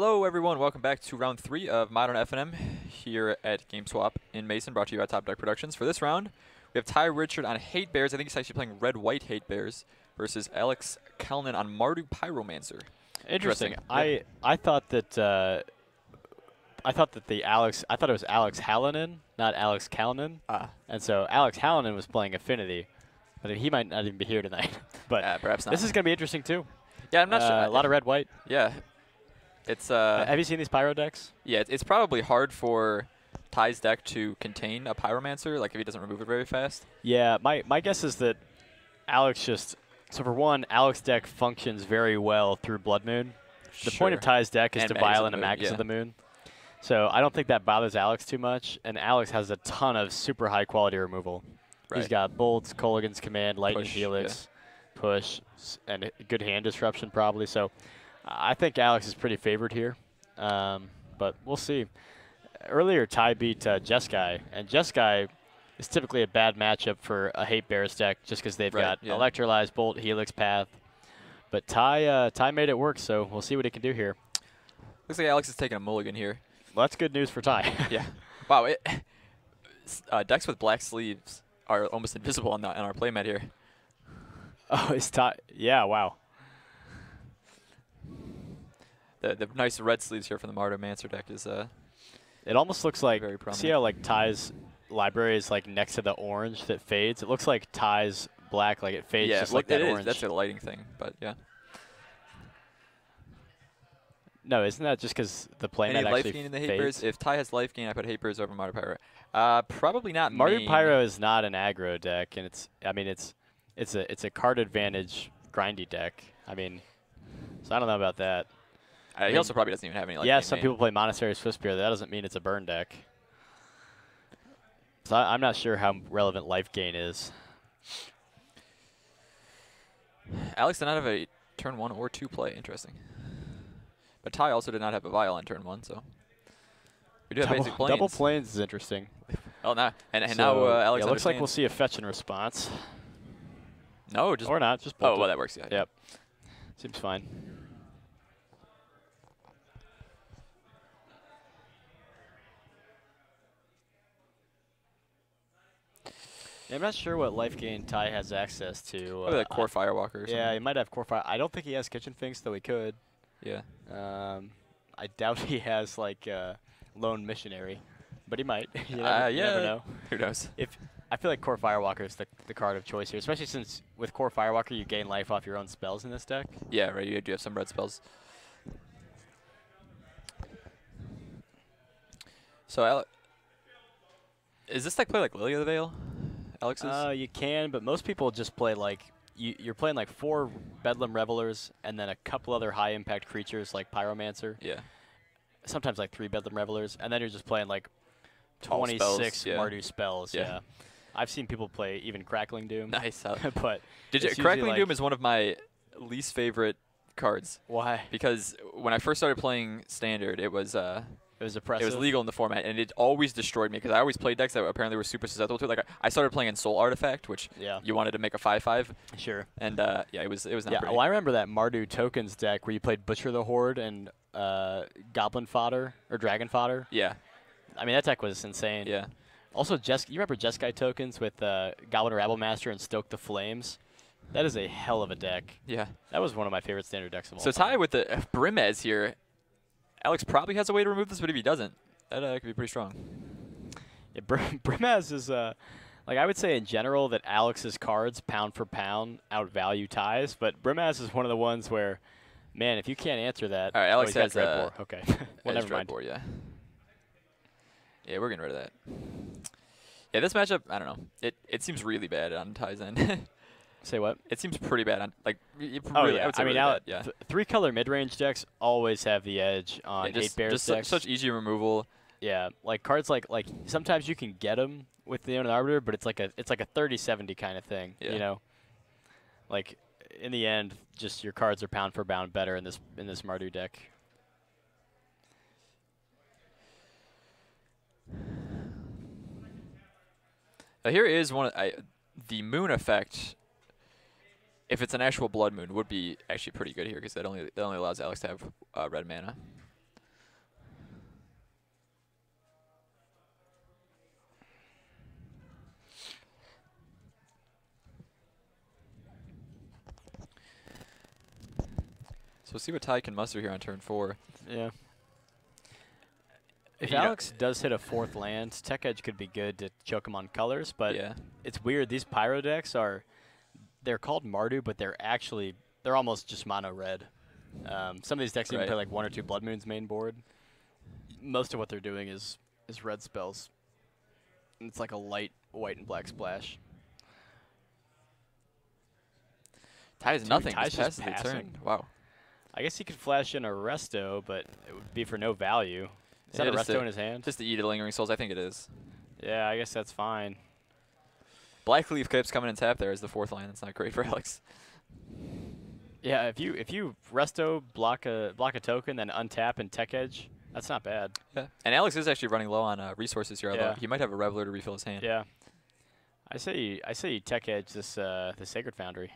Hello everyone, welcome back to round 3 of Modern FNM here at GameSwap in Mason, brought to you by Top Deck Productions. For this round, we have Ty Richard on Hate Bears. I think he's actually playing Red-White Hate Bears versus Alex Calnon on Mardu Pyromancer. Interesting. I thought that it was Alex Hallinan, not Alex Calnon. And so Alex Hallinan was playing Affinity, but he might not even be here tonight. But perhaps not. This is going to be interesting too. Yeah, I'm not sure. A lot of red-white. Yeah. It's have you seen these Pyro decks? Yeah, it's probably hard for Ty's deck to contain a Pyromancer, like if he doesn't remove it very fast. Yeah, my guess is that Alex just, so for one, Alex's deck functions very well through Blood Moon. The point of Ty's deck is to violent a Magus of the Moon. So I don't think that bothers Alex too much, and Alex has a ton of super high quality removal. Right. He's got Bolts, Kolaghan's Command, Lightning Helix, Push, and good hand disruption probably. So I think Alex is pretty favored here, but we'll see. Earlier, Ty beat Jeskai, and Jeskai is typically a bad matchup for a Hate Bears deck just because they've got Electrolyze, Bolt, Helix Path. But Ty made it work, so we'll see what he can do here. Looks like Alex is taking a mulligan here. Well, that's good news for Ty. Yeah. Wow. Decks with black sleeves are almost invisible on our playmat here. Oh, is Ty? Yeah, wow. The nice red sleeves here from the Mardu Pyromancer deck is it almost looks like, very prominent. See how like Ty's library is like next to the orange that fades? It looks like Ty's black, like it fades just like that orange. That's a lighting thing, but yeah. No, isn't that just because the playmat actually life gain in the Hate fades? Bears? If Ty has life gain, I put Hate Bears over Mardu Pyro. Probably not Mardu Pyro is not an aggro deck, and it's a card advantage grindy deck. I mean, so I don't know about that. He also probably doesn't even have any life gain. Yeah, some people play Monastery Swiftspear. That doesn't mean it's a burn deck. So I'm not sure how relevant life gain is. Alex did not have a turn 1 or 2 play. Interesting. But Ty also did not have a Vial on turn 1, so we do have basic planes. Double planes is interesting. Oh, now now Alex. Yeah, looks like we'll see a fetch and response. No, just or not, just bolt. Oh, well, that works. Yeah. Yep. Seems fine. I'm not sure what life gain Ty has access to. Probably like Core Firewalker or something. Yeah, he might have Core Fire. I don't think he has Kitchen Finks, though he could. Yeah. I doubt he has like Lone Missionary, but he might. You never know. Who knows? I feel like Core Firewalker is the card of choice here, especially since with Core Firewalker you gain life off your own spells in this deck. Yeah, right. You do have some red spells. So, is this deck play like Lily of the Veil? Alex's? You can, but most people just play like you're playing like 4 Bedlam Revelers and then a couple other high impact creatures like Pyromancer. Yeah. Sometimes like 3 Bedlam Revelers, and then you're just playing like 26 Mardu spells. Yeah. I've seen people play even Crackling Doom. Nice. But Crackling Doom is one of my least favorite cards. Why? Because when I first started playing Standard, it was oppressive. It was legal in the format, and it always destroyed me because I always played decks that apparently were super susceptible to it. Like I started playing in Soul Artifact, which you wanted to make a 5/5. Sure. And it was not pretty. Well, I remember that Mardu Tokens deck where you played Butcher the Horde and Goblin Fodder or Dragon Fodder. Yeah. I mean that deck was insane. Yeah. Also, you remember Jeskai Tokens with Goblin Rabblemaster and Stoke the Flames? That is a hell of a deck. Yeah. That was one of my favorite Standard decks of all time. So Ty with the Brimez here. Alex probably has a way to remove this, but if he doesn't, that could be pretty strong. Yeah, Brimez is, like I would say in general that Alex's cards, pound for pound, outvalue Ty's, but Brimez is one of the ones where, man, if you can't answer that. All right, Alex has okay. Well, never mind. Board, yeah, we're getting rid of that. Yeah, this matchup, I don't know. It seems really bad on Ty's end. Say what? It seems pretty bad on yeah. I mean, really 3-color mid-range decks always have the edge on Hate Bears decks. Such easy removal. Yeah, like cards like sometimes you can get them with the Arbiter, but it's like a 30-70 kind of thing. Yeah. You know, like in the end, just your cards are pound for pound better in this Mardu deck. Now here is the Moon effect. If it's an actual Blood Moon, would be actually pretty good here because that only allows Alex to have red mana. we'll see what Ty can muster here on turn 4. Yeah. If You know- Alex does hit a 4th land, Tech Edge could be good to choke him on colors, but yeah. it's weird. These Pyro decks they're called Mardu, but they're almost just mono red. Some of these decks even play like 1 or 2 Blood Moons main board. Most of what they're doing is red spells. And it's like a light white and black splash. Ty has nothing. Ty's Just just passes the turn. passing. Wow. I guess he could flash in a Resto, but it would be for no value. Is that a just Resto in his hand? Just to eat a Lingering Souls, I think it is. Yeah, I guess that's fine. Blackleaf Clips coming in tap there as the 4th line. That's not great for Alex. Yeah, if you Resto block a token, then untap and Tech Edge, that's not bad. Yeah. And Alex is actually running low on resources here. Yeah. Although he might have a Reveler to refill his hand. Yeah. I say you Tech Edge this the Sacred Foundry.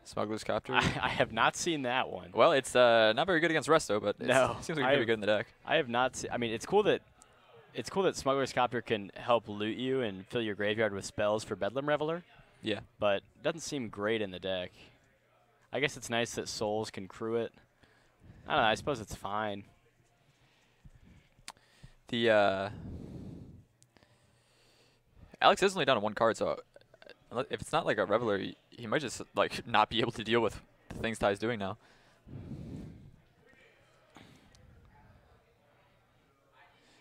Smuggler's Copter. I have not seen that one. Well, it's not very good against Resto, but it No, seems like it's pretty good in the deck. I have not seen. I mean, it's cool that Smuggler's Copter can help loot you and fill your graveyard with spells for Bedlam Reveler. Yeah. But it doesn't seem great in the deck. I guess it's nice that Souls can crew it. I don't know. I suppose it's fine. The Alex is only down to 1 card, so if it's not like a Reveler, he might just like not be able to deal with the things Ty's doing now.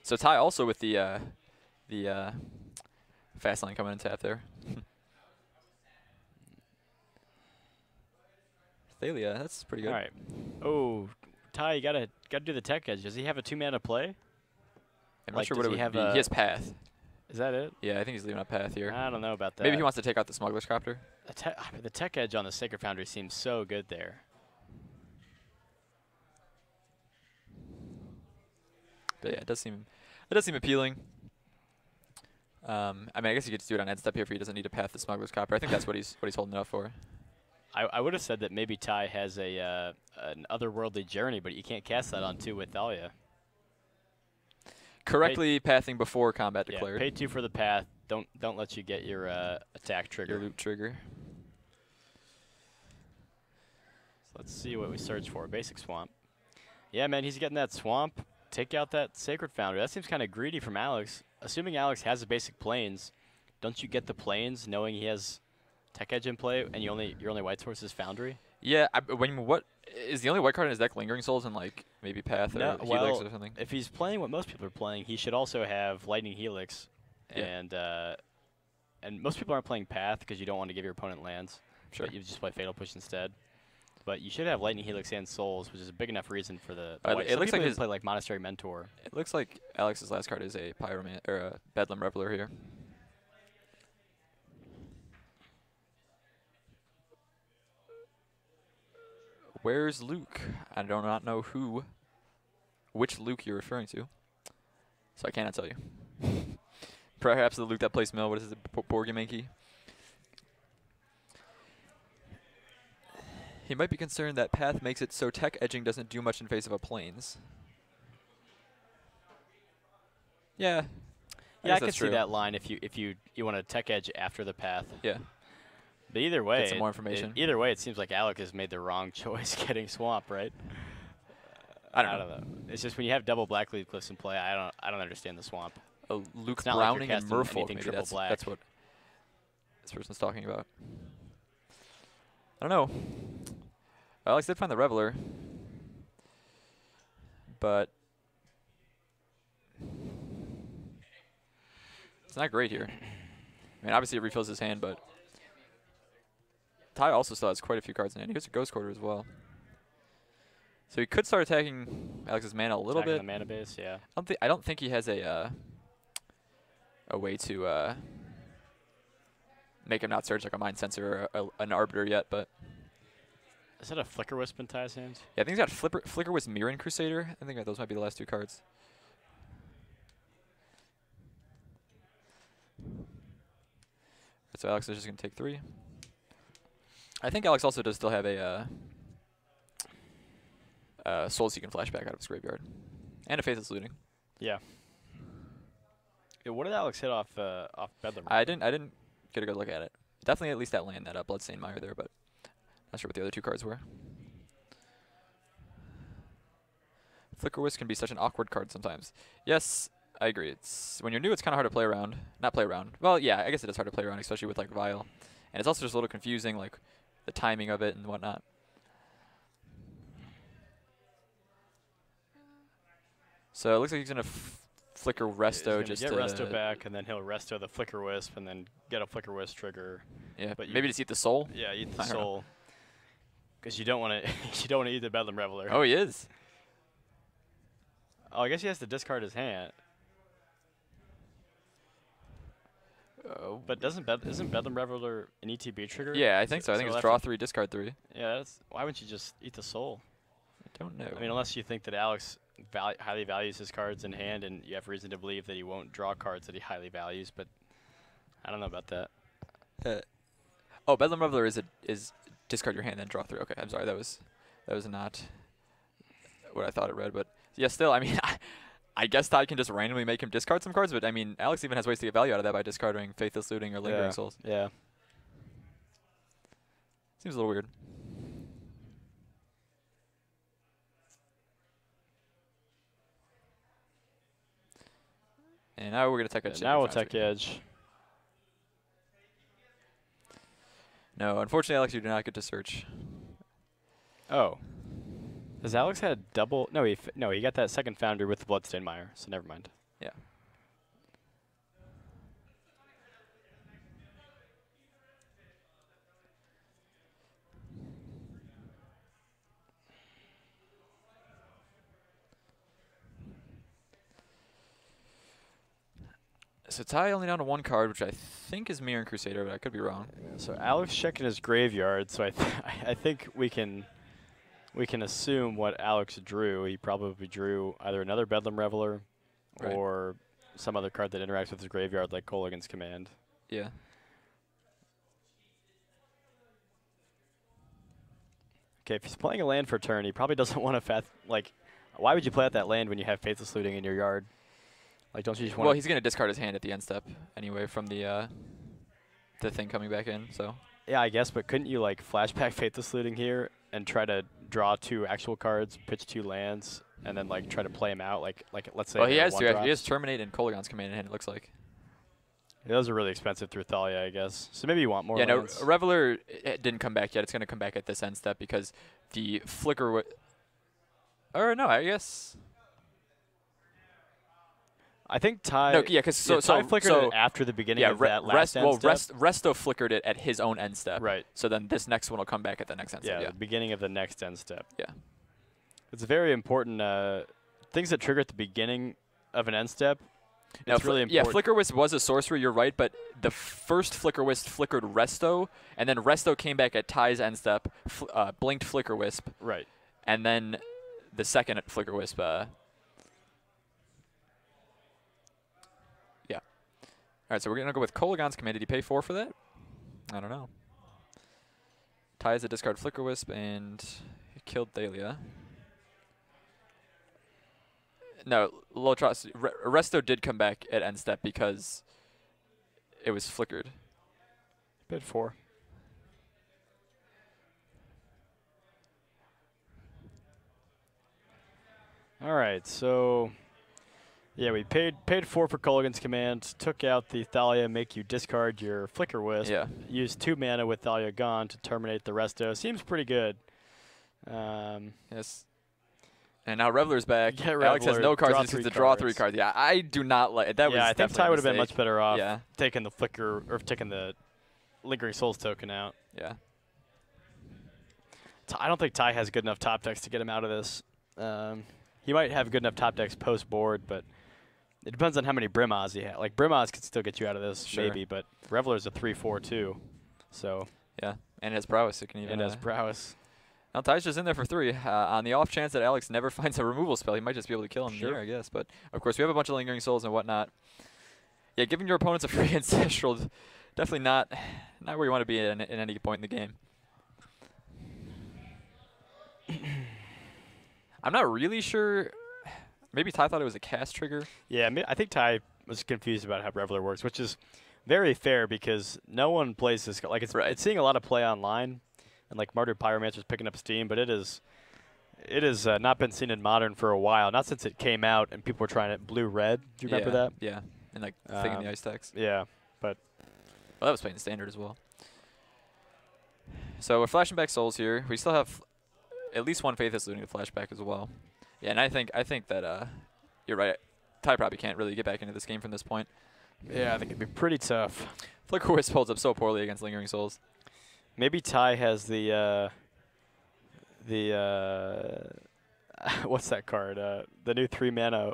So Ty also with the fast line coming in tap there. Thalia, that's pretty good. All right. Oh, Ty, you gotta do the Tech Edge. Does he have a 2-mana play? I'm Like, not sure does what it he would be. have He has Path. Is that it? Yeah, I think he's leaving a Path here. I don't know about that. Maybe he wants to take out the Smuggler's Copter. The Tech Edge on the Sacred Foundry seems so good there. But yeah, it does seem appealing. I mean, I guess he could just do it on end step here if he doesn't need to path the Smuggler's Copter. I think that's what he's holding it up for. I would have said that maybe Ty has an otherworldly journey, but you can't cast that on 2 with Thalia. Correctly pathing before combat Yeah, declared. pay 2 for the path. Don't let you get your attack trigger. Your loop trigger. So let's see what we search for. Basic Swamp. Yeah, man, he's getting that Swamp. Take out that Sacred Foundry. That seems kind of greedy from Alex. Assuming Alex has a basic Plains, don't you get the Plains knowing he has Tech Edge in play and your only white source is Foundry? Yeah, what is the only white card in his deck? Lingering Souls and like maybe Path or Helix or something. If he's playing what most people are playing, he should also have Lightning Helix, and most people aren't playing Path because you don't want to give your opponent lands. Sure. But you just play Fatal Push instead. But you should have Lightning Helix and Souls, which is a big enough reason for the white. It looks like his play like Monastery Mentor. It looks like Alex's last card is a Pyromancer or a Bedlam Reveler here. Where's Luke? I do not know which Luke you're referring to, so I cannot tell you. Perhaps the Luke that plays Mill. What is it, Borgimanky? He might be concerned that Path makes it so Tech Edging doesn't do much in face of a Plains. Yeah. Yeah, I can see that line if you want to Tech Edge after the Path. Yeah. But either way, get some more information. Either way, it seemes like Alec has made the wrong choice getting Swamp, right? I don't know. It's just when you have double Blackleaf Cliffs in play, I don't understand the Swamp. Luke not Browning like and you're casting Merfolk. anything Maybe triple black. that's what this person's talking about. I don't know. Alex did find the Reveler, but it's not great here. I mean, obviously it refills his hand, but Ty also still has quite a few cards in hand. He has a Ghost Quarter as well. So he could start attacking Alex's mana a little bit. The mana base, yeah. I don't think he has a way to make him not search like a Mind Sensor or an Arbiter yet, but is that a Flicker Wisp in Ty's hands? yeah, I think he's got Flicker Wisp Mirren Crusader. I think those might be the last 2 cards. So Alex is just going to take 3. I think Alex also does still have a Soul Seeking Flashback out of his graveyard. And a Faithless Looting. Yeah. What did Alex hit off Bedlam? I didn't get a good look at it. Definitely at least that land, that Bloodstained Mire there, but not sure what the other 2 cards were. Flicker Wisp can be such an awkward card sometimes. Yes, I agree. It's when you're new, it's kind of hard to play around. Not play around. Well, yeah, I guess it is hard to play around, especially with like Vial. And it's also just a little confusing, like the timing of it and whatnot. So it looks like he's going to flicker Resto he's just get to Resto back, and then he'll Resto the Flicker Wisp, and then get a Flicker Wisp trigger. Yeah, but maybe just eat the soul. Yeah, eat the soul. Because you don't want to you don't want to eat the Bedlam Reveler. Oh, he is. Oh, I guess he has to discard his hand. But isn't Bedlam Reveler an ETB trigger? Yeah, I think so. I think it's draw 3, discard 3. Yeah, why wouldn't you just eat the soul? I don't know. I mean, unless you think that Alex highly values his cards in hand, and you have reason to believe that he won't draw cards that he highly values, but I don't know about that. Oh, Bedlam Reveler is discard your hand then draw 3. Okay, I'm sorry. That was not what I thought it read, but yeah, still, I mean, I guess Ty can just randomly make him discard some cards, but I mean, Alex even has ways to get value out of that by discarding Faithless Looting or Lingering Souls. Yeah. Seems a little weird. And now we're going to Tech Edge. Now we'll Tech Edge. No, unfortunately, Alex, you do not get to search. Oh. Has Alex had double? No, he got that second Foundry with the Bloodstained Mire, so never mind. Yeah. So Ty only down to 1 card, which I think is Mirror Crusader, but I could be wrong. So Alex checking his graveyard, so I think we can assume what Alex drew. He probably drew either another Bedlam Reveler or some other card that interacts with his graveyard, like Kolaghan's Command. Yeah. Okay, if he's playing a land for a turn, he probably doesn't want to why would you play out that land when you have Faithless Looting in your yard? Like, don't you just want? Well, he's gonna discard his hand at the end step anyway from the thing coming back in. So. Yeah, I guess, but couldn't you like flashback Faithless Looting here and try to draw 2 actual cards, pitch 2 lands, and then like try to play him out? Like let's say. Well, he has to. He has Terminate and Kolaghan's Command in hand. It looks like. Yeah, those are really expensive through Thalia, I guess. So maybe you want more. Yeah, lands. no, Reveler didn't come back yet. It's gonna come back at this end step because the flicker. Or no, I guess. I think Ty. No, yeah, because Ty flickered it after the beginning of that last end step. Resto flickered it at his own end step. Right. So then this next one will come back at the next end step. Yeah, the beginning of the next end step. Yeah. It's very important. Things that trigger at the beginning of an end step. Now, it's really important. Yeah, Flicker Wisp was a sorcery, you're right, but the first Flicker Wisp flickered Resto, and then Resto came back at Ty's end step, blinked Flicker Wisp. Right. And then the second Flicker Wisp. Yeah. All right, so we're going to go with Kolaghan's Command. Did he pay 4 for that? I don't know. Ty has a discard Flicker Wisp, and he killed Thalia. No, low trust. Resto did come back at end step because it was flickered. Bid 4. All right, so yeah, we paid 4 for Kolaghan's Command, took out the Thalia, make you discard your Flicker Wisp. Yeah. Use 2 mana with Thalia gone to terminate the Resto. Seems pretty good. Yes. And now Reveler's back. Yeah, Alex has no cards. He just gets to draw 3 cards. Yeah, I do not like that. Yeah, I think Ty would have been much better off yeah. taking the Flicker or taking the Lingering Souls token out. Yeah. I don't think Ty has good enough top decks to get him out of this. He might have good enough top decks post board, but it depends on how many Brimaz he has. Like Brimaz could still get you out of this, sure. maybe, but Reveler's a 3/4 too. So. Yeah, and it has prowess. It can even. And has prowess. Now Ty's just in there for 3. On the off chance that Alex never finds a removal spell, he might just be able to kill him here, I guess. But of course, we have a bunch of Lingering Souls and whatnot. Yeah, giving your opponents a free Ancestral, definitely not where you want to be at any point in the game. I'm not really sure. Maybe Ty thought it was a cast trigger. Yeah, I think Ty was confused about how Reveler works, which is very fair because no one plays this. Like it's seeing a lot of play online, and like Mardu Pyromancer's picking up steam, but it has not been seen in Modern for a while. Not since it came out and people were trying it blue-red. Do you remember that? Yeah, and like thing in the ice text. Yeah, but well, that was playing Standard as well. So we're flashing back souls here. We still have at least one Faithless looting to flashback as well. Yeah, and I think that you're right. Ty probably can't really get back into this game from this point. Yeah, I think it'd be pretty tough. Flicker Wisp holds up so poorly against Lingering Souls. Maybe Ty has the what's that card? The new 3-mana,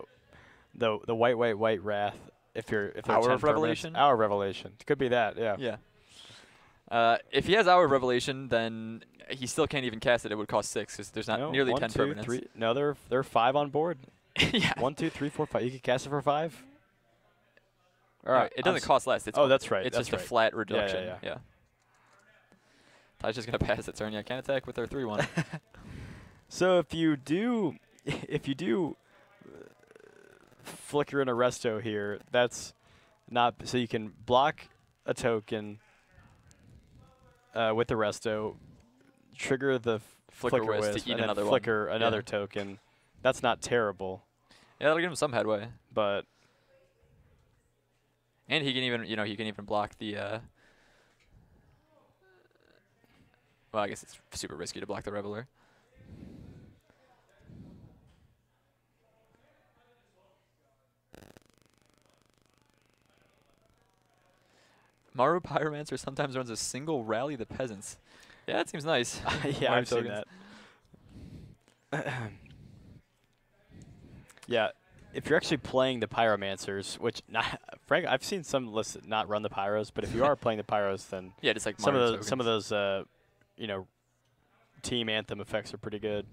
the white Wrath. If they're Hour of Revelation. Hour of Revelation. It could be that. Yeah. Yeah. If he has Hour of Revelation, then he still can't even cast it. It would cost 6 because there's not nearly 10 permanents. 3. No, there are 5 on board. Yeah. 1, 2, 3, 4, 5. You can cast it for 5. All right. It doesn't cost less. It's that's right. It's just a flat reduction. Yeah. Ty's just gonna pass it turn. Yeah, can't attack with their 3/1. So if you do flicker in a resto here, that's not so you can block a token with the resto, trigger the flicker wisp to eat and another then flicker one. another token. That's not terrible. Yeah, that'll give him some headway. But and he can even block the. Well, I guess it's super risky to block the Reveler. Mardu Pyromancer sometimes runs a single Rally the Peasants. Yeah, that seems nice. Yeah, I've seen that. Yeah, if you're actually playing the Pyromancers, which frankly I've seen some lists not run the Pyros, but if you are playing the Pyros, then yeah, just like some of those team anthem effects are pretty good.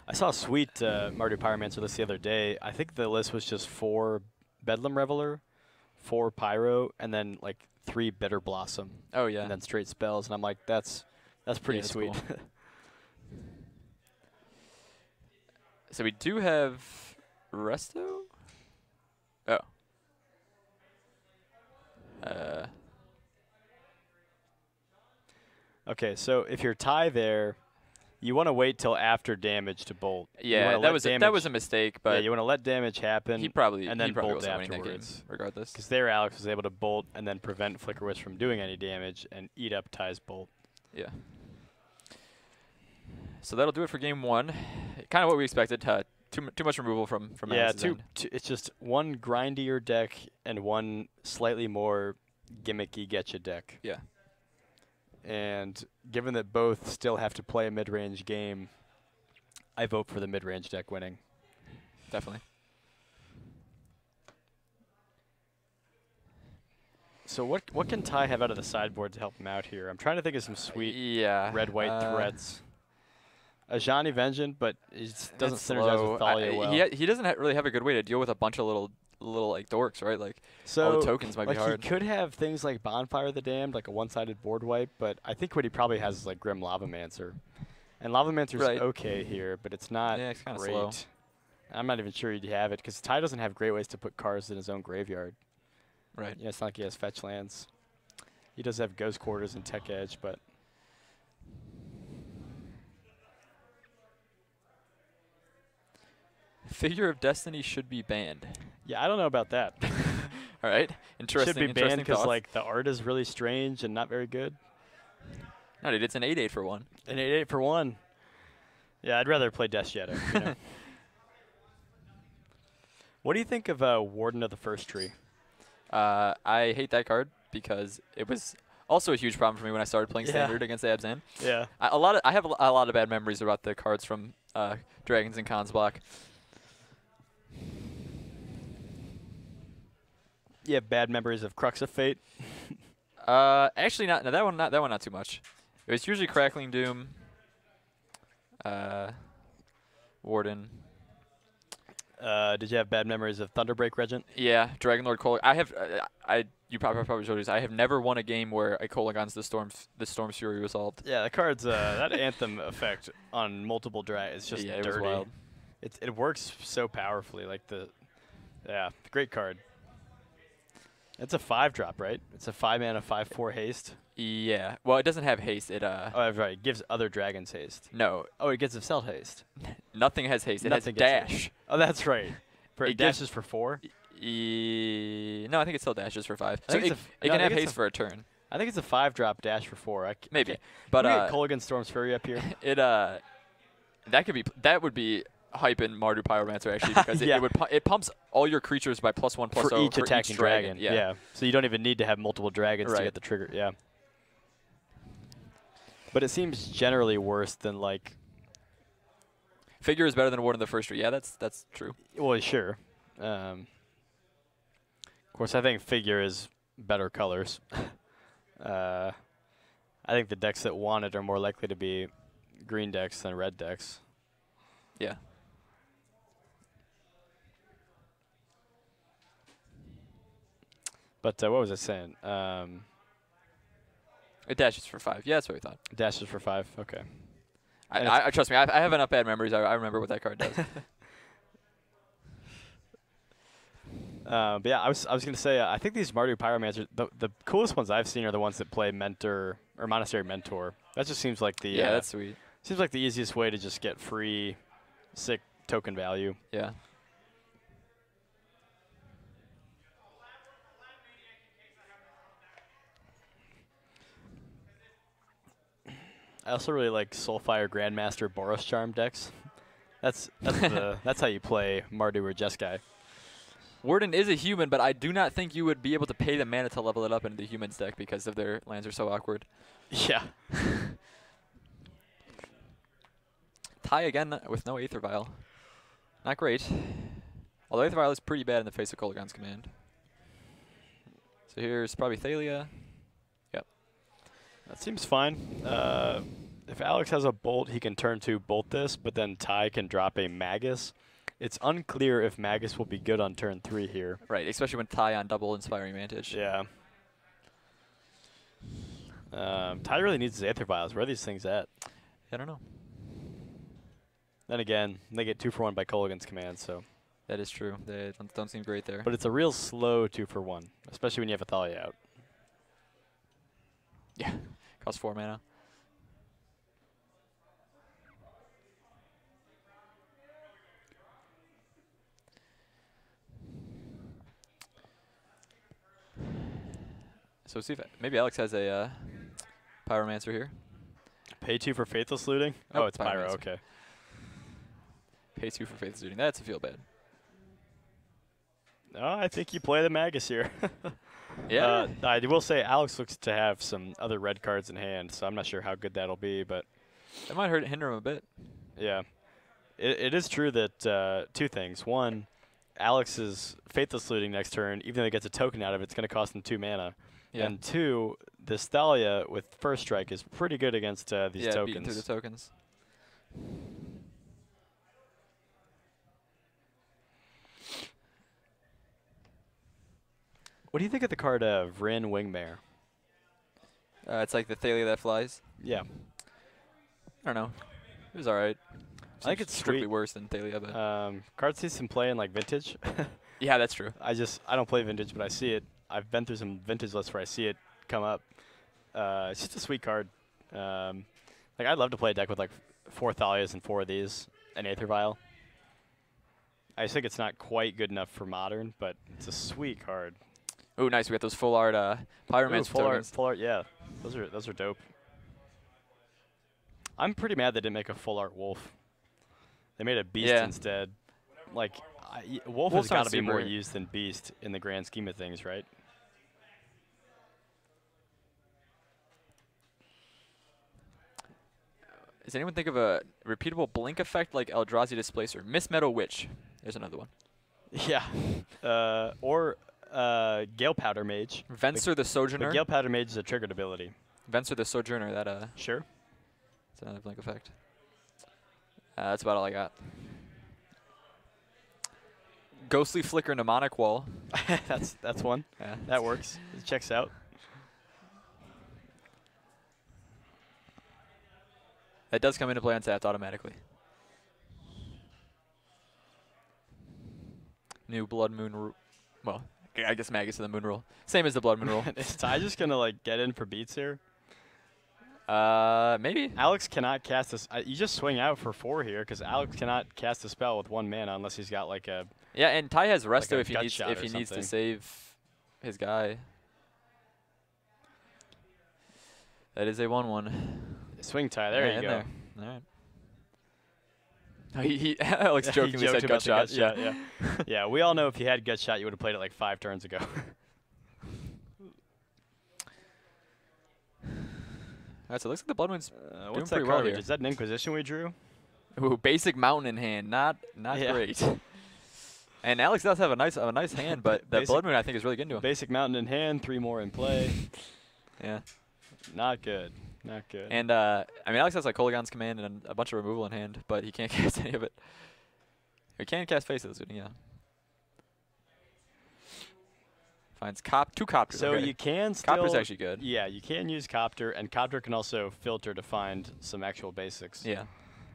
I saw a sweet Mardu Pyromancer list the other day. I think the list was just 4 Bedlam Reveler, 4 Pyro, and then like 3 Bitter Blossom. Oh yeah. And then straight spells, and I'm like, that's pretty sweet. Cool. So we do have Resto. Oh. Okay, so if you're Ty there, you want to wait till after damage to bolt. Yeah, that was a mistake, but yeah, you want to let damage happen. He probably bolt wasn't winning that game afterwards, regardless. Because there, Alex was able to bolt and then prevent Flicker Wisp from doing any damage and eat up Ty's bolt. Yeah. So that'll do it for game 1. Kind of what we expected. Too much removal from Alex's end. It's just one grindier deck and one slightly more gimmicky getcha deck. Yeah. And given that both still have to play a mid-range game, I vote for the mid-range deck winning. Definitely. So what can Ty have out of the sideboard to help him out here? I'm trying to think of some sweet red-white threats. A Ajani Vengeance, but it doesn't synergize with Thalia well. He doesn't really have a good way to deal with a bunch of little like dorks, right? Like all the tokens might be hard. He could have things like Bonfire of the Damned, like a one-sided board wipe, but I think what he probably has is like Grim Lavamancer. And Lavamancer's okay here, but it's not it's kind of great. slow. I'm not even sure he'd have it, because Ty doesn't have great ways to put cards in his own graveyard. Right. Yeah, it's not like he has fetch lands. He does have Ghost Quarters and Tech Edge, but Figure of Destiny should be banned. yeah, I don't know about that. All right. Interesting. Should be banned because like the art is really strange and not very good. No, dude, it's an 8/8 for 1. An 8/8 for 1. Yeah, I'd rather play Death Shadow. You know? What do you think of Warden of the First Tree? I hate that card because it was also a huge problem for me when I started playing Standard against Abzan. Yeah. I have a lot of bad memories about the cards from Dragons and Khans block. You have bad memories of Crux of Fate? Actually, not. No, that one not too much. It was usually Crackling Doom, Warden. Did you have bad memories of Thunderbreak Regent? Yeah, Dragon Lord Kolaghan. I have. You probably told this. I have never won a game where a Kolaghan's the Storm's Fury resolved. Yeah, the card's that Anthem effect on multiple drag is just yeah, dirty. It was wild. It works so powerfully. Like great card. It's a 5-drop, right? It's a 5-mana 5/4 haste. Yeah. Well, it doesn't have haste. It Oh, that's right. It gives other dragons haste. No. Oh, it gives itself haste. Nothing has haste. It Nothing has dash. Haste. Oh, that's right. It dashes for 4. No, I think it still dashes for 5. I So think it can have haste for a turn. I think it's a 5-drop dash for 4. Maybe. But can we get Kolaghan Storm's Fury up here. that would be hype in Mardu Pyromancer actually because it pumps all your creatures by +1/+0 for each attacking dragon. Yeah. So you don't even need to have multiple dragons to get the trigger. Yeah. But it seems generally worse than like. Figure is better than Ward in the first tree. Yeah, that's true. Well, sure. Of course, I think Figure is better colors. I think the decks that want it are more likely to be green decks than red decks. Yeah. But what was I saying? It dashes for 5. Yeah, that's what we thought. Dashes for 5. Okay. I trust me. I have enough bad memories. I remember what that card does. But yeah, I was gonna say I think these Mardu Pyromancer, the coolest ones I've seen are the ones that play Mentor or Monastery Mentor. That just seems like the that's sweet. Seems like the easiest way to just get free, sick token value. Yeah. I also really like Soulfire Grandmaster Boros Charm decks. That's how you play Mardu or Jeskai. Warden is a human, but I do not think you would be able to pay the mana to level it up into the human's deck because of their lands are so awkward. Yeah. Tie again with no Aether Vial. Not great. Although Aether Vial is pretty bad in the face of Kolaghan's command. So here's probably Thalia. Yep. That seems fine. If Alex has a Bolt, he can turn to Bolt this, but then Ty can drop a Magus. It's unclear if Magus will be good on turn 3 here. Right, especially when Ty on double Inspiring Vantage. Yeah. Ty really needs his Aether Vials. Where are these things at? I don't know. Then again, they get 2-for-1 by Kolaghan's command, so. That is true. They don't seem great there. But it's a real slow 2-for-1, especially when you have a Thalia out. Yeah, costs 4 mana. So see if maybe Alex has a Pyromancer here. Pay 2 for Faithless Looting? Nope, oh, it's Pyro, okay. Pay 2 for Faithless Looting. That's a feel bad. Oh, I think you play the Magus here. Yeah. I will say Alex looks to have some other red cards in hand, so I'm not sure how good that'll be, but. That might hinder him a bit. Yeah. It is true that 2 things. One, Alex's Faithless Looting next turn, even though he gets a token out of it, it's going to cost him 2 mana. Yeah. And 2, this Thalia with First Strike is pretty good against these tokens. Yeah, beating through the tokens. What do you think of the card Vryn Wingmare? It's like the Thalia that flies. Yeah. I don't know. It was all right. I think it's strictly worse than Thalia, but card sees some play in like Vintage. Yeah, that's true. I don't play Vintage, but I see it. I've been through some Vintage lists where I see it come up. It's just a sweet card. Like I'd love to play a deck with like 4 Thalias and 4 of these, an Aether Vial. I just think it's not quite good enough for Modern, but it's a sweet card. Oh, nice. We got those full art Pyromancer tokens. Full art, yeah. Those are dope. I'm pretty mad they didn't make a full art Wolf. They made a Beast instead. Like, Wolf has got to be more used than Beast in the grand scheme of things, right? Does anyone think of a repeatable blink effect like Eldrazi Displacer? Miss Meadow Witch. There's another one. Yeah. Or Gale Powder Mage. Venser the Sojourner. Gale Powder Mage is a triggered ability. Venser the Sojourner. That Sure. It's another blink effect. That's about all I got. Ghostly Flicker Mnemonic Wall. that's one. Yeah. That works. It checks out. That does come into play untapped automatically. New Blood Moon well, I guess Magus of the Moon rule. Same as the Blood Moon rule. Is Ty just going to, like, get in for beats here? Maybe. Alex cannot cast this. You just swing out for 4 here because Alex cannot cast a spell with 1 mana unless he's got, like, a... Yeah, and Ty has Resto like if he needs to save his guy. That is a 1/1. Swing Ty. There you go. There. All right. Alex jokingly said gut shot. Yeah. Yeah, we all know if you had gut shot, you would have played it like 5 turns ago. All right, so it looks like the Blood Moon's what's doing that pretty well card? here. Is that an Inquisition we drew? Ooh, basic Mountain in hand. Not great. And Alex does have a nice hand, but the Blood Moon I think is really getting to him. Basic Mountain in hand, 3 more in play. Yeah. Not good. Not good. And I mean, Alex has like Koligan's Command and a bunch of removal in hand, but he can't cast any of it. He can cast Faces, yeah. Finds 2 Copters. So okay. you can still... Copter's actually good. Yeah, you can use Copter, and Copter can also filter to find some actual basics. Yeah.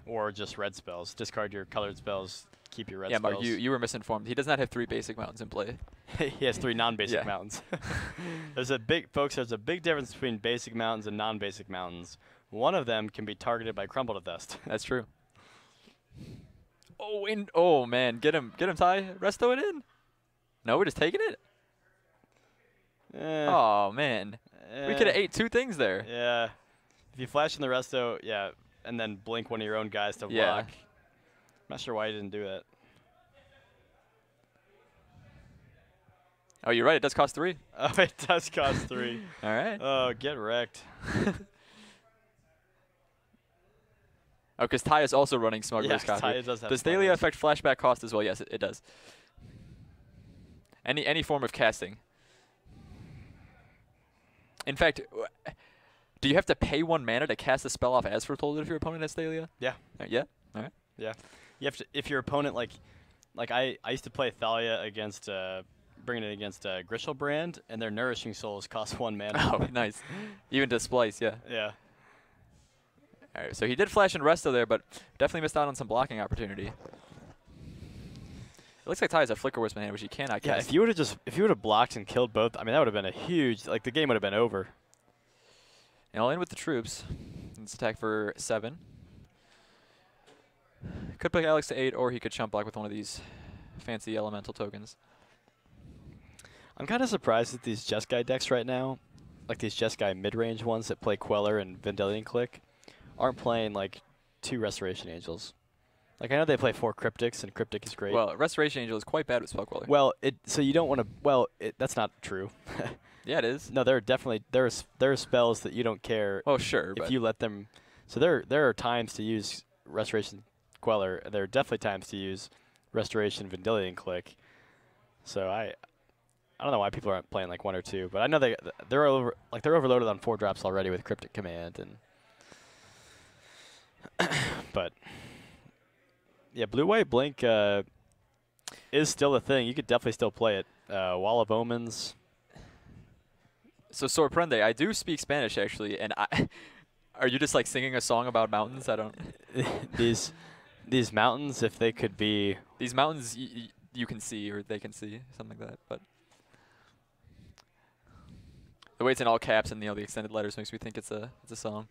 Or just red spells. Discard your colored spells, keep your red yeah, spells. Mark, you were misinformed. He does not have 3 basic mountains in play. He has 3 non-basic mountains. There's a big difference between basic mountains and non-basic mountains. One of them can be targeted by Crumble to Dust. That's true. Oh man, get him, Ty. Resto it in. No, we're just taking it. Oh man, we could have ate 2 things there. Yeah, if you flash in the Resto, yeah, and then blink one of your own guys to block. I'm not sure why you didn't do that. Oh, you're right. It does cost 3. Oh, it does cost 3. All right. Oh, get wrecked. Oh, because Ty is also running Smuggler's Copter. Ty does have Does Thalia affect flashback cost as well? Yes, it does. Any form of casting. In fact, do you have to pay 1 mana to cast a spell off as foretold if your opponent has Thalia? Yeah. Yeah? All right. Yeah. You have to, if your opponent, like I used to play Thalia against, bringing it against Grishelbrand, and their Nourishing Souls cost 1 mana. Oh, nice. Even to Splice, yeah. Yeah. All right, so he did flash and Resto there, but definitely missed out on some blocking opportunity. It looks like Ty has a Flicker Wisp in hand, which he cannot cast. Yeah, if you would have blocked and killed both, I mean, that would have been a huge, like, the game would have been over. And I'll in with the troops. Let's attack for 7. Could pick Alex to 8, or he could chump block with one of these fancy elemental tokens. I'm kind of surprised at these Jeskai decks right now, like these Jeskai mid-range ones that play Queller and Vendilion Click, aren't playing like 2 Restoration Angels. Like I know they play 4 Cryptics, and Cryptic is great. Well, Restoration Angel is quite bad with Spell Queller. Well, so you don't want to. Well, that's not true. Yeah, it is. No, there are spells that you don't care. Oh, sure. If you let them, so there are times to use Restoration Queller. And there are definitely times to use Restoration Vendilion Click. So I don't know why people aren't playing like 1 or 2, but I know they're overloaded on 4 drops already with Cryptic Command and. But yeah, blue-white blink is still a thing. You could definitely still play it. Wall of Omens. So sorprende, I do speak Spanish actually, and are you just like singing a song about mountains? I don't. these mountains, if they could be. These mountains you can see, or they can see, something like that. But the way it's in all caps and the extended letters makes me think it's a song.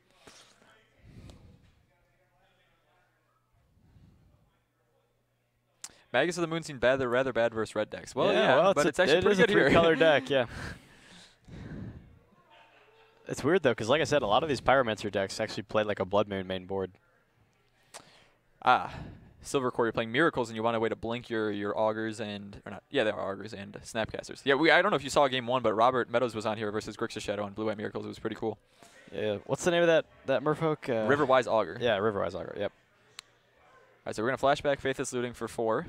Magus of the Moon seemed rather bad versus red decks. Well, yeah, but it's actually pretty good here. It is a 3-color deck, yeah. It's weird, though, because like I said, a lot of these Pyromancer decks actually played like a Blood Moon main board. Silver Core, you're playing Miracles, and you want a way to blink your Augurs and... Or not, yeah, they are Augurs and Snapcasters. Yeah, I don't know if you saw game 1, but Robert Meadows was on here versus Grixis Shadow and Blue-White Miracles. It was pretty cool. Yeah. What's the name of that Merfolk? Riverwise Augur. Yeah, Riverwise Augur, yep. All right, so we're going to flashback Faithless Looting for 4.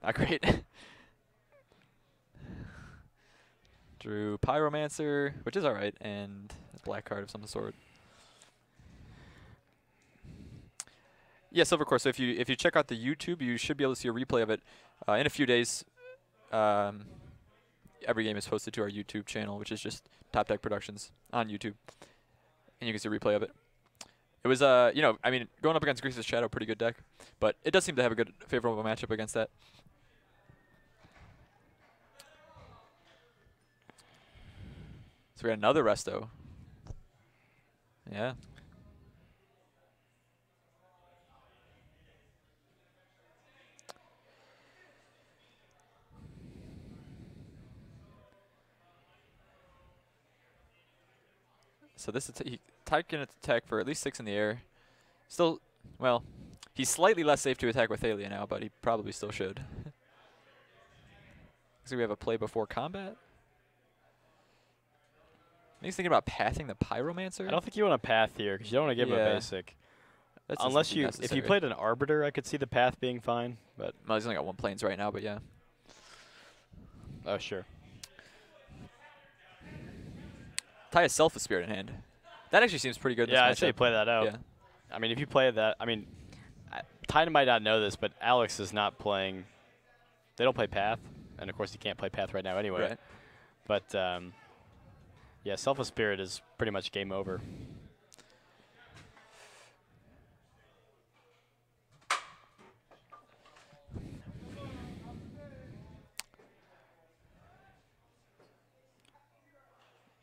Not great. Drew Pyromancer, which is all right, and a black card of some sort. Yeah, Silver Core. So if you check out the YouTube, you should be able to see a replay of it in a few days. Every game is posted to our YouTube channel, which is just Top Deck Productions on YouTube, and you can see a replay of it. It was, you know, I mean, going up against Grease's Shadow, pretty good deck, but it does seem to have a good, favorable matchup against that. So we got another Resto. Yeah. So this is Tyke can attack for at least 6 in the air. Still, well, he's slightly less safe to attack with Thalia now, but he probably still should. So we have a play before combat. He's thinking about pathing the Pyromancer. I don't think you want to path here because you don't want to give him a basic. That's Unless if you played an Arbiter, I could see the path being fine. But well, he's only got 1 planes right now, but yeah. Oh, sure. Ty has Selfless Spirit in hand. That actually seems pretty good. Yeah, I'd I'd say play that out. Yeah. I mean, if you play that, I mean, Ty might not know this, but Alex is not playing. They don't play Path, and of course he can't play Path right now anyway. Right. But yeah, Selfless Spirit is pretty much game over.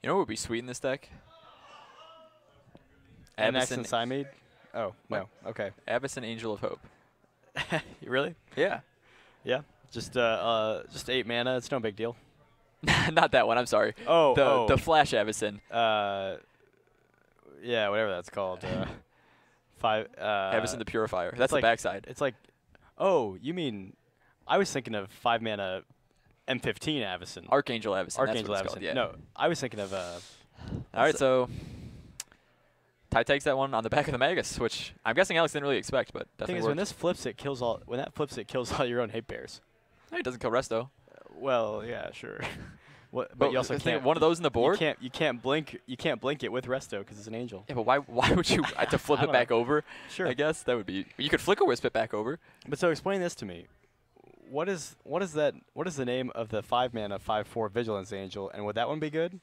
You know what would be sweet in this deck? NX and Cymede? Oh, no. Okay. Avacyn, Angel of Hope. Really? Yeah. Yeah. Just 8 mana. It's no big deal. Not that one. I'm sorry. Oh, the Flash Avacyn. Yeah, whatever that's called. 5. Avacyn the Purifier. That's the backside. It's like, oh, you mean? I was thinking of 5 mana M15 Avacyn. Archangel Avacyn. Archangel Avacyn. Avacyn. Yeah. No, I was thinking of. All right, so Ty takes that one on the back of the Magus, which I'm guessing Alex didn't really expect, but definitely thing is, worked. when this flips, it kills all. When that flips, it kills all your own hate bears. No, it doesn't kill Resto. Well, yeah, sure. But you also can't. One of those in the board. You can't blink. You can't blink it with Resto because it's an angel. Yeah, but why would you have to flip it back over? Sure. I guess that would be. You could Flicker Wisp it back over. But so explain this to me. What is that? What is the name of the 5 mana 5/4 Vigilance Angel, and would that one be good?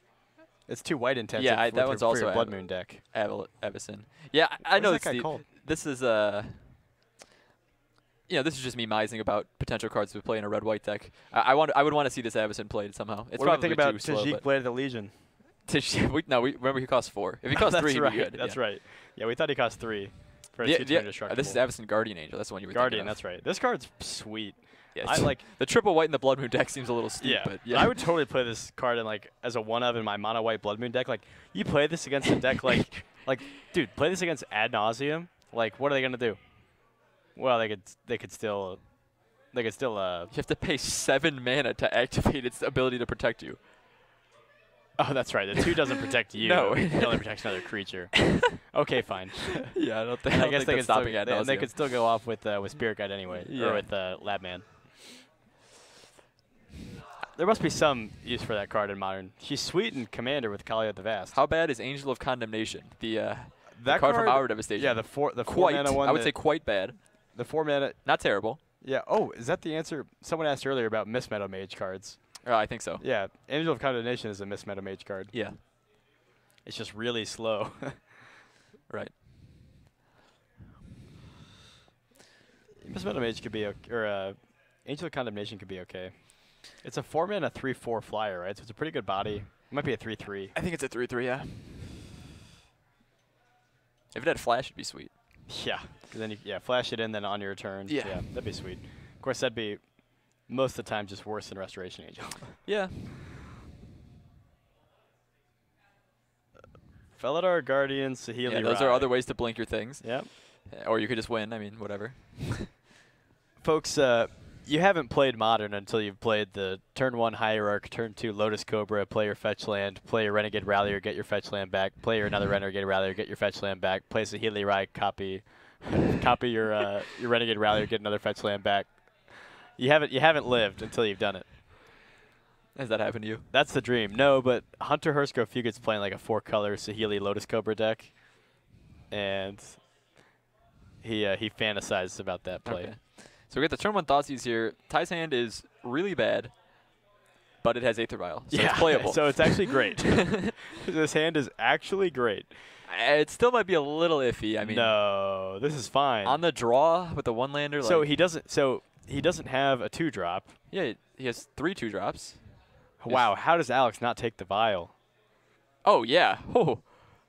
It's too white intensive. Yeah, that one's also a Blood Moon deck. Avacyn. Yeah, I know that guy called? This is you know, this is just me mising about potential cards to play in a red-white deck. I would want to see this Avacyn played somehow. It's what do you probably think about too slow, Tajik Blade of the Legion? Remember he costs 4. If he costs 3, he'd be good. That's right. Yeah, we thought he cost 3 for a 2/2 indestructible. This is Avacyn Guardian Angel. That's the one you would Guardian, think of. that's right. This card's sweet. Yeah, I like the triple white in the Blood Moon deck seems a little steep, but yeah. I would totally play this card in as a 1-of in my mono white Blood Moon deck. Like, you play this against a deck like dude, play this against Ad Nauseam. Like, what are they gonna do? Well, they could still you have to pay 7 mana to activate its ability to protect you. Oh, that's right. The 2 doesn't protect you. No. It only protects another creature. Okay, fine. Yeah, I don't think. I guess they they could still go off with Spirit Guide anyway, or with Labman. There must be some use for that card in Modern. She's sweet in Commander with Kalia the Vast. How bad is Angel of Condemnation? The card from Our Devastation. Yeah, the 4 quite, mana one. I would say quite bad. The 4 mana. Not terrible. Yeah. Oh, is that the answer? Someone asked earlier about Miss Meadow Mage cards. I think so. Yeah, Angel of Condemnation is a Miss Meadow Mage card. Yeah. It's just really slow. Right. Miss Meadow Mage could be Angel of Condemnation could be okay. It's a 4 mana 3/4 flyer, right? So it's a pretty good body. It might be a 3/3. I think it's a 3/3, yeah. If it had flash, it'd be sweet. Yeah. Then flash it in, then on your turn. Yeah. That'd be sweet. Of course, that'd be most of the time just worse than Restoration Angel. Yeah. Felidar, Guardian, Saheeli. Yeah, those are other ways to blink your things. Yep. Or you could just win. I mean, whatever. Folks, you haven't played Modern until you've played the turn 1 Hierarch, turn 2 Lotus Cobra, play your fetch land, play your Renegade Rallier, get your fetch land back, play your another Renegade Rallier, get your fetch land back, play Saheeli Rai, copy your Renegade Rallier, get another fetch land back. You haven't lived until you've done it. Has that happened to you? That's the dream. No, but Hunter Hearthgrove Fugit's playing like a 4-color Saheeli Lotus Cobra deck, and he fantasizes about that play. Okay. So we get the turn 1 Thoughtseize here. Ty's hand is really bad, but it has Aether Vial, so it's playable. So it's actually great. This hand is actually great. It still might be a little iffy. I mean, no, this is fine. On the draw with the 1-lander. So like, he doesn't. So he doesn't have a 2-drop. Yeah, he has 3 2-drops. Wow, how does Alex not take the vial? Oh yeah. Oh,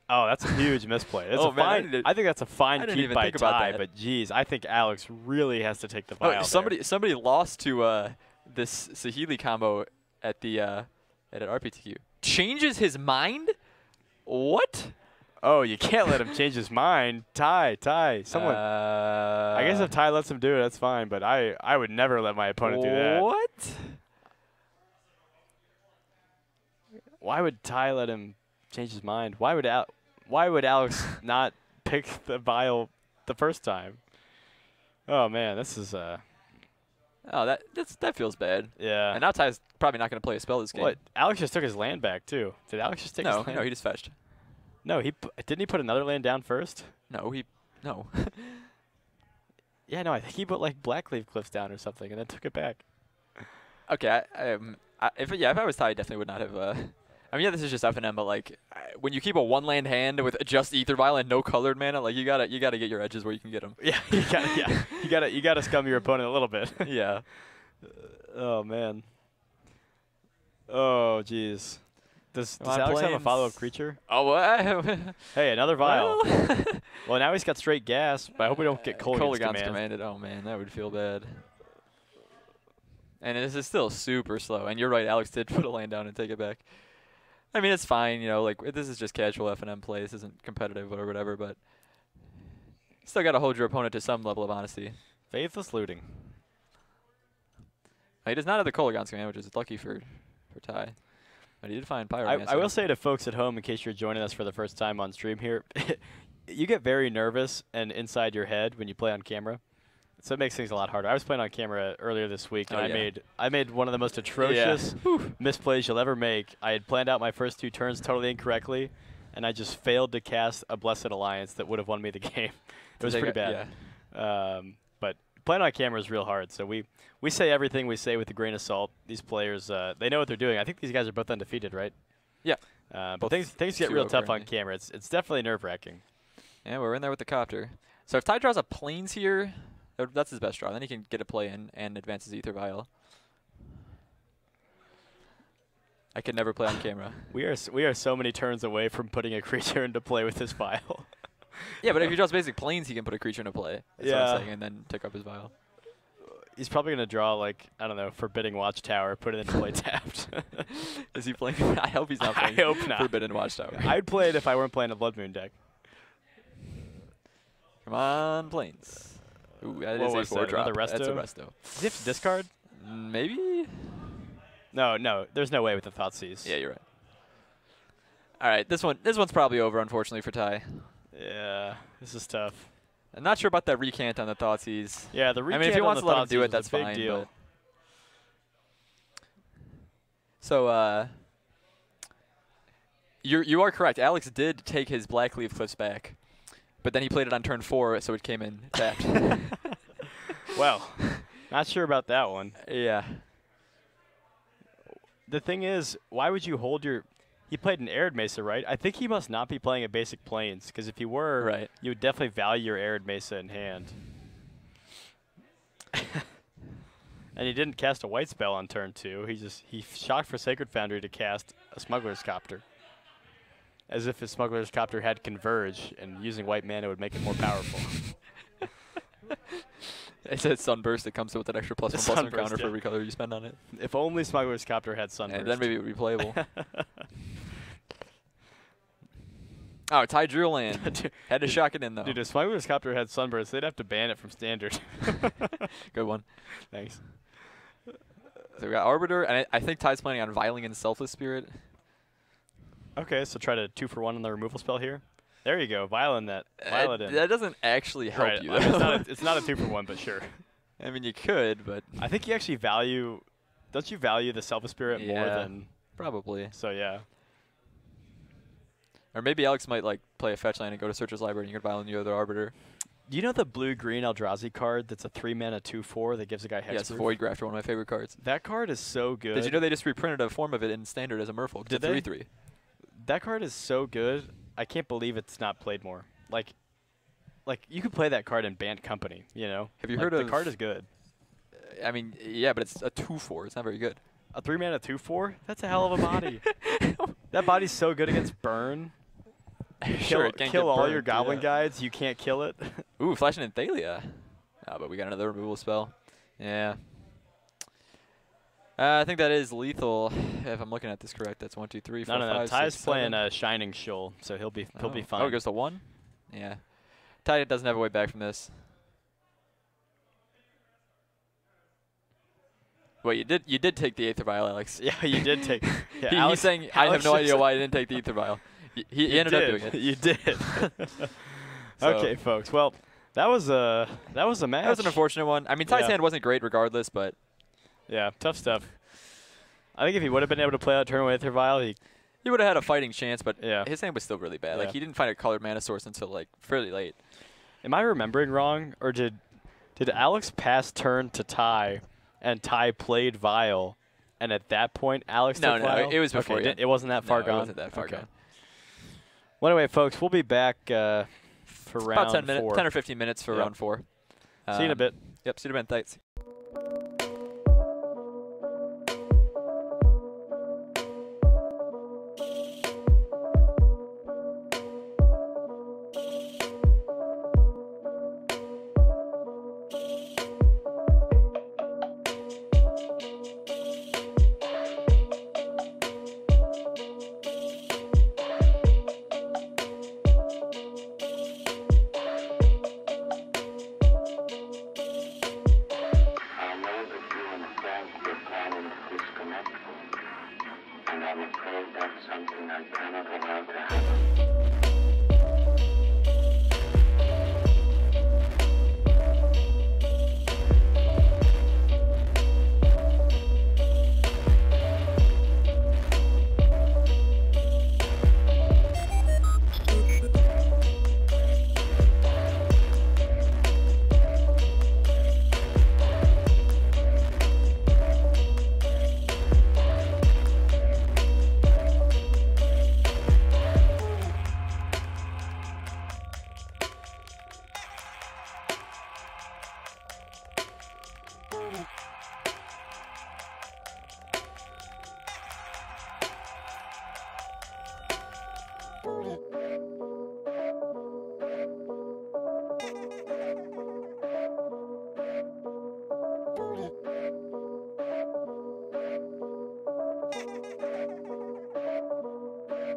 that's a huge misplay. That's man, I think that's a fine keep by Ty, that. but geez, I think Alex really has to take the vial. Somebody lost to this Saheeli combo at the at an RPTQ. Changes his mind? What? Oh, you can't let him change his mind. Ty, someone. I guess if Ty lets him do it, that's fine, but I would never let my opponent do that. What? Why would Ty let him change his mind? Why would Alex not pick the vial the first time? Oh man, this is Oh, that feels bad. Yeah. And now Ty's probably not going to play a spell this game. What? Alex just took his land back too. Did Alex just take his land? No, he just fetched. No, didn't he put another land down first? No. Yeah, no, I think he put like Blackleaf Cliffs down or something and then took it back. Okay, if I was Ty, I definitely would not have. I mean, yeah, this is just FNM, but like when you keep a 1-land hand with just Aether Vial and no colored mana, like you gotta get your edges where you can get them. Yeah, you gotta scum your opponent a little bit. Yeah. Oh man. Oh jeez. Does Alex have a follow-up creature? Oh, well, hey, another vial. Well, now he's got straight gas, but I hope we don't get Kolaghan's commanded. Oh man, that would feel bad. And this is still super slow. And you're right, Alex did put a land down and take it back. I mean, it's fine, you know, like this is just casual FNM play. This isn't competitive or whatever, but you still got to hold your opponent to some level of honesty. Faithless looting. He does not have the Kolaghan's command, which is lucky for Ty. But he did find Pyromancer. I will say to folks at home, in case you're joining us for the first time on stream here, you get very nervous and inside your head when you play on camera. So it makes things a lot harder. I was playing on camera earlier this week, and I made one of the most atrocious misplays you'll ever make. I had planned out my first 2 turns totally incorrectly, and I just failed to cast a Blessed Alliance that would have won me the game. It was pretty bad. Yeah. But playing on camera is real hard. So we say everything we say with a grain of salt. These players, they know what they're doing. I think these guys are both undefeated, right? Yeah. But things get real tough on camera. It's definitely nerve-wracking. Yeah, we're in there with the copter. So if Ty draws a Plains here, that's his best draw. Then he can get a play in and advance his Aether Vial. I could never play on camera. We are so many turns away from putting a creature into play with this vial. Yeah, but if he draws basic Plains, he can put a creature into play. That's what I'm saying, and then take up his vial. He's probably going to draw, like, I don't know, Forbidding Watchtower, put it into play tapped. Is he playing? I hope he's not playing Forbidden Watchtower. I'd play it if I weren't playing a Blood Moon deck. Come on, Plains. Ooh, that is a 4-drop. That's a resto. Does he have to discard? Maybe? No, there's no way with the Thoughtseize. Yeah, you're right. All right, this one's probably over, unfortunately, for Ty. Yeah, this is tough. I'm not sure about that recant on the Thoughtseize. Yeah, the recant. I mean, if he wants to let him do it, that's fine. Deal. But so, you are correct. Alex did take his Blackleaf Cliffs back, but then he played it on turn 4, so it came in tapped. Well, not sure about that one. Yeah. The thing is, why would you hold your... He played an Arid Mesa, right? I think he must not be playing a basic Plains, because if he were, you would definitely value your Arid Mesa in hand. And he didn't cast a white spell on turn 2. He shocked for Sacred Foundry to cast a Smuggler's Copter. As if his Smuggler's Copter had Converge, and using white mana would make it more powerful. It says Sunburst. It comes with an extra +1/+1 counter for every color you spend on it. If only Smuggler's Copter had Sunburst. And then maybe it would be playable. Oh, Ty drew a land. Had to shock it in, though. Dude, if Smuggler's Copter had Sunburst, they'd have to ban it from Standard. Good one. Thanks. So we got Arbiter, and I think Ty's planning on Viling and Selfless Spirit. Okay, so try to 2-for-1 on the removal spell here. There you go, Violin that. Violet in. That doesn't actually help you, though. I mean, it's not a 2-for-1, but sure. I mean, you could, but... I think you actually value... Don't you value the Selfless Spirit more than... Probably. So, yeah. Or maybe Alex might like play a fetch land and go to Searcher's Library and you could Violin the other Arbiter. Do you know the blue-green Eldrazi card that's a 3-mana 2/4 that gives a guy hexproof? Yes, Void Grafter, one of my favorite cards. That card is so good. Did you know they just reprinted a form of it in Standard as a Merfolk? Did it's they? 3/3. That card is so good. I can't believe it's not played more. Like you could play that card in Bant Company, you know? Have you heard of... The card is good. I mean, yeah, but it's a 2/4. It's not very good. A 3-mana 2/4? That's a hell of a body. That body's so good against burn. Sure, kill all your goblin guides. You can't kill it. Ooh, flashing in Thalia. Oh, but we got another removal spell. Yeah. I think that is lethal. If I'm looking at this correct, that's 1, 2, 3, 4, 5, 6, 7. Ty's playing Shining Shoal, so he'll be fine. Oh, it goes to 1. Yeah. Ty doesn't have a way back from this. Wait, you did take the Aether Vial, Alex. Yeah, you did take. Yeah, he's saying I have no idea why I didn't take the Aether Vial. He ended up doing it. You did. Okay, folks. Well, that was a match. That was an unfortunate one. I mean, Ty's hand wasn't great regardless, but yeah, tough stuff. I think if he would have been able to play out turn with Aether Vial, he would have had a fighting chance, but yeah. His hand was still really bad. Like he didn't find a colored mana source until like fairly late. Am I remembering wrong, or did Alex pass turn to Ty, and Ty played Vial, and at that point Alex took Vial? No, it was before. Okay, it wasn't that far gone. It wasn't that far gone. Well, anyway, folks, we'll be back for round 4. About 10 or 15 minutes for round 4. See you in a bit. Yep, see you in a bit. Thanks.